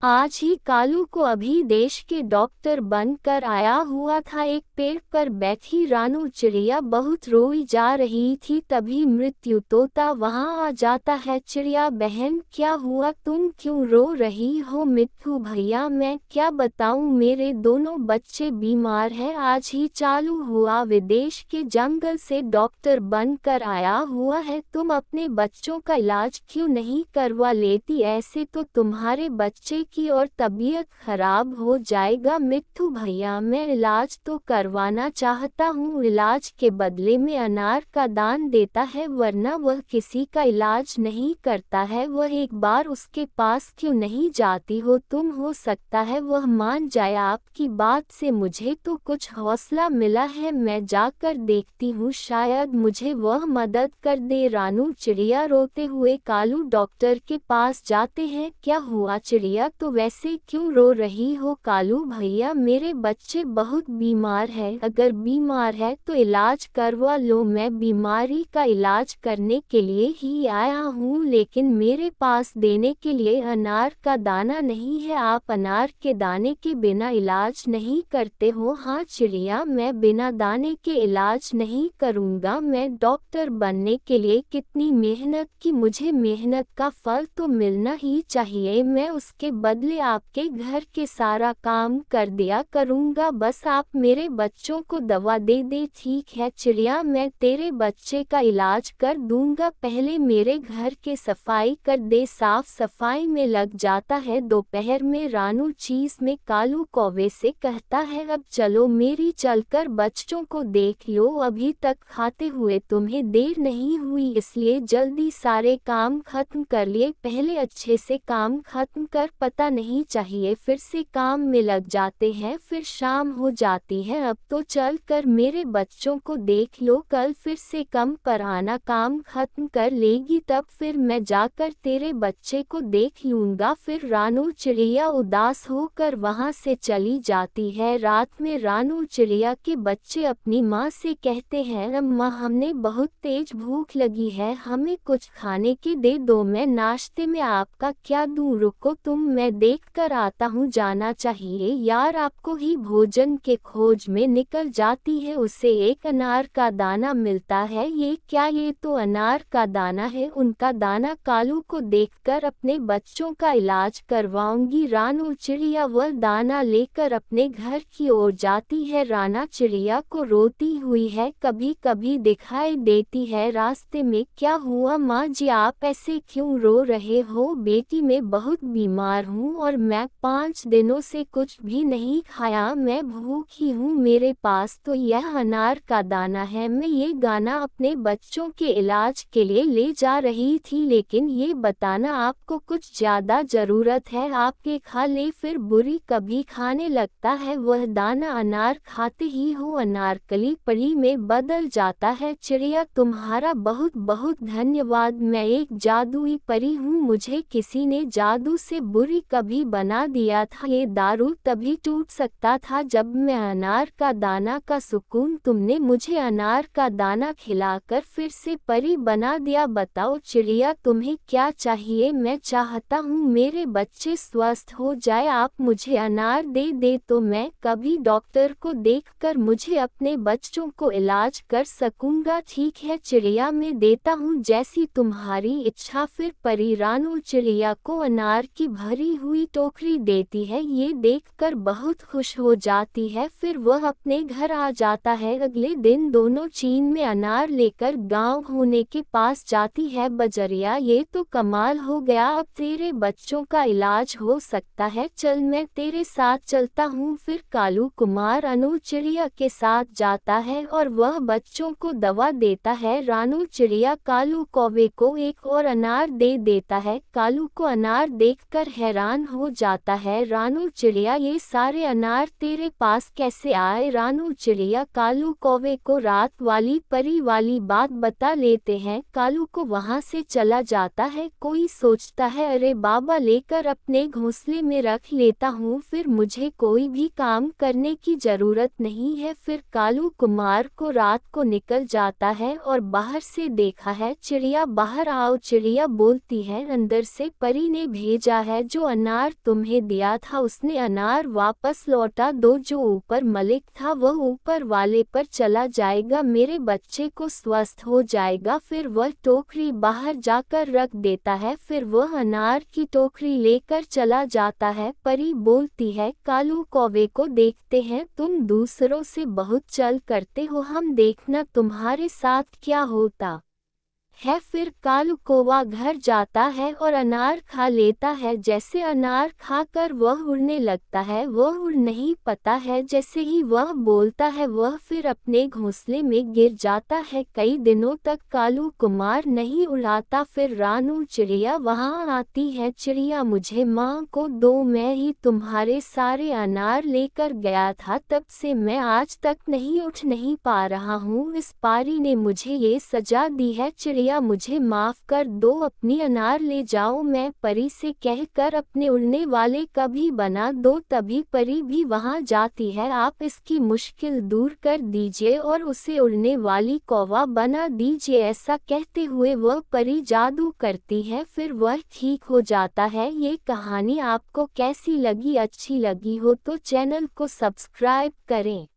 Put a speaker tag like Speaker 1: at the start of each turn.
Speaker 1: आज ही कालू को अभी देश के डॉक्टर बनकर आया हुआ था। एक पेड़ पर बैठी रानू चिड़िया बहुत रोई जा रही थी, तभी मृत्यु तोता वहां आ जाता है। चिड़िया बहन, क्या हुआ, तुम क्यों रो रही हो? मिट्ठू भैया, मैं क्या बताऊं, मेरे दोनों बच्चे बीमार हैं। आज ही चालू हुआ, विदेश के जंगल से डॉक्टर बनकर आया हुआ है। तुम अपने बच्चों का इलाज क्यों नहीं करवा लेती? ऐसे तो तुम्हारे बच्चे की और तबीयत खराब हो जाएगा। मिट्ठू भैया, मैं इलाज तो करवाना चाहता हूँ, इलाज के बदले में अनार का दान देता है, वरना वह किसी का इलाज नहीं करता है। वह एक बार उसके पास क्यों नहीं जाती हो तुम? हो सकता है वह मान जाए। आपकी बात से मुझे तो कुछ हौसला मिला है, मैं जाकर देखती हूँ, शायद मुझे वह मदद कर दे। रानू चिड़िया रोते हुए कालू डॉक्टर के पास जाते हैं। क्या हुआ चिड़िया, तो वैसे क्यों रो रही हो? कालू भैया, मेरे बच्चे बहुत बीमार हैं, अगर बीमार है तो इलाज करवा लो। मैं बीमारी का इलाज करने के लिए ही आया हूँ, लेकिन मेरे पास देने के लिए अनार का दाना नहीं है। आप अनार के दाने के बिना इलाज नहीं करते हो? हाँ चिड़िया, मैं बिना दाने के इलाज नहीं करूँगा। मैं डॉक्टर बनने के लिए कितनी मेहनत की, मुझे मेहनत का फल तो मिलना ही चाहिए। मैं उसके बदले आपके घर के सारा काम कर दिया करूँगा, बस आप मेरे बच्चों को दवा दे दे। ठीक है चिड़िया, मैं तेरे बच्चे का इलाज कर दूंगा, पहले मेरे घर के सफाई कर दे। साफ सफाई में लग जाता है। दोपहर में रानू चीज में कालू कौवे से कहता है, अब चलो मेरी, चलकर बच्चों को देख लो, अभी तक खाते हुए तुम्हें देर नहीं हुई, इसलिए जल्दी सारे काम खत्म कर लिए। पहले अच्छे से काम खत्म कर, पता नहीं चाहिए फिर से काम में लग जाते हैं, फिर शाम हो जाती है। अब तो चल कर मेरे बच्चों को देख लो, कल फिर से कम पर आना, काम खत्म कर लेगी तब फिर मैं जाकर तेरे बच्चे को देख लूंगा। फिर रानू चिड़िया उदास होकर वहां से चली जाती है। रात में रानू चिड़िया के बच्चे अपनी माँ से कहते हैं, अम्मा हमने बहुत तेज भूख लगी है, हमें कुछ खाने के दे दो, मैं नाश्ते में आपका क्या दूं? रुको तुम, मैं देख कर आता हूँ। जाना चाहिए यार, आपको ही भोजन के खोज में निकल जाती है। उसे एक अनार का दाना मिलता है। ये क्या, ये तो अनार का दाना है, उनका दाना। कालू को देखकर अपने बच्चों का इलाज करवाऊंगी। रानू चिड़िया वह दाना लेकर अपने घर की ओर जाती है। राना चिड़िया को रोती हुई है कभी कभी दिखाई देती है रास्ते में। क्या हुआ माँ जी, आप ऐसे क्यों रो रहे हो? बेटी मैं बहुत बीमार हूँ और मैं 5 दिनों से कुछ भी नहीं खाया, मैं भूखी हूँ। मेरे पास तो यह अनार का दाना है, मैं ये गाना अपने बच्चों के इलाज के लिए ले जा रही थी, लेकिन ये बताना आपको कुछ ज्यादा जरूरत है, आप ये खा ले फिर बुरी कभी खाने लगता है वह दाना। अनार खाते ही हो अनारकली परी में बदल जाता है। चिड़िया तुम्हारा बहुत बहुत धन्यवाद, मैं एक जादुई परी हूँ, मुझे किसी ने जादू से बुरी कभी बना दिया था। ये दारू तभी टूट सकता था जब मैं अनार का दाना का सुकून, तुमने मुझे अनार का दाना खिलाकर फिर से परी बना दिया। बताओ चिड़िया तुम्हें क्या चाहिए? मैं चाहता हूँ मेरे बच्चे स्वस्थ हो जाए, आप मुझे अनार दे दे तो मैं कभी डॉक्टर को देखकर मुझे अपने बच्चों को इलाज कर सकूंगा। ठीक है चिड़िया, मैं देता हूँ, जैसी तुम्हारी इच्छा। फिर परी रानू चिड़िया को अनार की भरी हुई टोकरी देती है। ये देखकर बहुत खुश हो जाती है, फिर वह अपने घर आ जाता है। अगले दिन दोनों चीन में अनार लेकर गांव होने के पास जाती है। बजरिया, ये तो कमाल हो गया, अब तेरे बच्चों का इलाज हो सकता है, चल मैं तेरे साथ चलता हूँ। फिर कालू कुमार अनु चिड़िया के साथ जाता है और वह बच्चों को दवा देता है। रानू चिड़िया कालू कौवे को एक और अनार दे देता है। कालू को अनार देखकर हैरान हो जाता है। रानू चिड़िया, ये सारे अनार तेरे पास कैसे आए? रानू चिड़िया कालू कौवे को रात वाली परी वाली बात बता लेते हैं। कालू को वहां से चला जाता है। कोई सोचता है, अरे बाबा, लेकर अपने घोंसले में रख लेता हूँ, फिर मुझे कोई भी काम करने की जरूरत नहीं है। फिर कालू कुमार को रात को निकल जाता है और बाहर से देखा है। चिड़िया बाहर आओ, चिड़िया बोलती है, अंदर से परी ने भेजा है जो अनार तुम्हें दिया था उसने अनार वापस लौटा दो। जो ऊपर मलिक था वह ऊपर वाले पर चला जाएगा, मेरे बच्चे को स्वस्थ हो जाएगा। फिर वह टोकरी बाहर जाकर रख देता है, फिर वह अनार की टोकरी लेकर चला जाता है। परी बोलती है, कालू कौवे को देखते हैं, तुम दूसरों से बहुत चल करते हो, हम देखना तुम्हारे साथ क्या होता है। फिर कालू कौवा घर जाता है और अनार खा लेता है। जैसे अनार खाकर वह उड़ने लगता है, वह उड़ नहीं पाता है। जैसे ही वह बोलता है वह फिर अपने घोंसले में गिर जाता है। कई दिनों तक कालू कुमार नहीं उड़ाता। फिर रानू चिड़िया वहां आती है। चिड़िया, मुझे माँ को दो, मैं ही तुम्हारे सारे अनार लेकर गया था, तब से मैं आज तक नहीं पा रहा हूँ। इस पारी ने मुझे ये सजा दी है। चिड़िया, मुझे माफ कर दो, अपनी अनार ले जाओ। मैं परी से कहकर अपने उड़ने वाले का भी बना दो। तभी परी भी वहां जाती है। आप इसकी मुश्किल दूर कर दीजिए और उसे उड़ने वाली कौवा बना दीजिए। ऐसा कहते हुए वह परी जादू करती है, फिर वह ठीक हो जाता है। ये कहानी आपको कैसी लगी? अच्छी लगी हो तो चैनल को सब्सक्राइब करें।